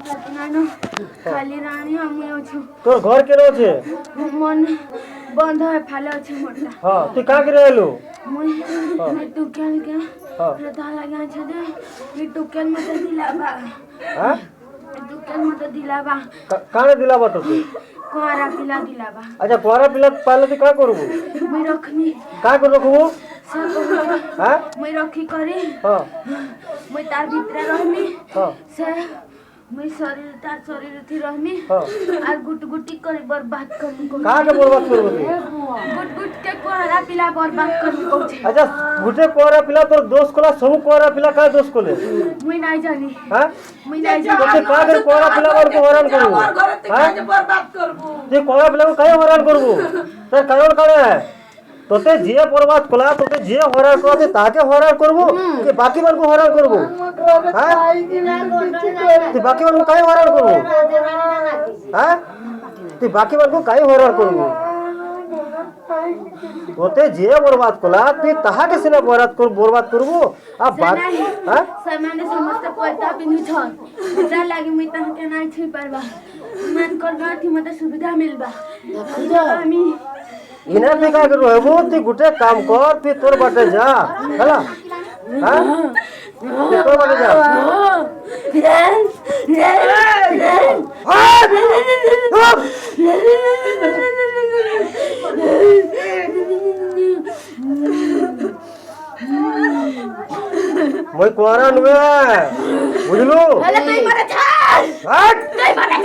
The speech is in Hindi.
नानो खाली रानी हम अछु तोर घर के रोचे मन बंद है फाले अछि मोटा हां तू का करे एलु मैं टुकल के रता लगा छ दे ये टुकल मत दिलाबा हां टुकल मत दिलाबा काने दिलाबा तो कोरा पिला दिलाबा अच्छा कोरा पिला पाले तू का करबू मैं रखनी का कर रखबू हां मैं रखी करी हां मैं तार भीतर रहमी हां से मैं शरीर तार शरीर थी रहमी और गुट गुटी कर बर्बाद करनी को का के बर्बाद करबू गुट गुट के कोरा पिला बर्बाद करनी को अच्छा गुटे कोरा पिला तोर दोस्त कोला सब कोरा पिला का दोस्त कोले मैं नहीं जानी हां मैं नहीं जानी तो का कर कोरा पिला वर को हैरान करबू हां बर्बाद करबू जे कोरा पिला को काहे हैरान करबू तर कारण काने है तोते जे बर्बाद कोला तोते जे हैरान करते ताके हैरान करबू कि बाकी मन को हैरान करबू हां ते बाकी मन को काहे हैरान करबू हां ते बाकी मन को काहे हैरान करबू तोते जे बर्बाद कोला ते ताहा के सिना बर्बाद करबू आ बाकी हां सामान्य समस्त पैसा बिनु छ जा लागि मैं त के नाही छी परबा मन करना थी मते सुविधा मिलबा हामी इना पे का करू हेबू ती गुटे काम कर फिर तोर बाटे जा हला हां तोर बाटे जा मैं कोरा नुए बुझलू अरे तई मारे छ हट तई मारे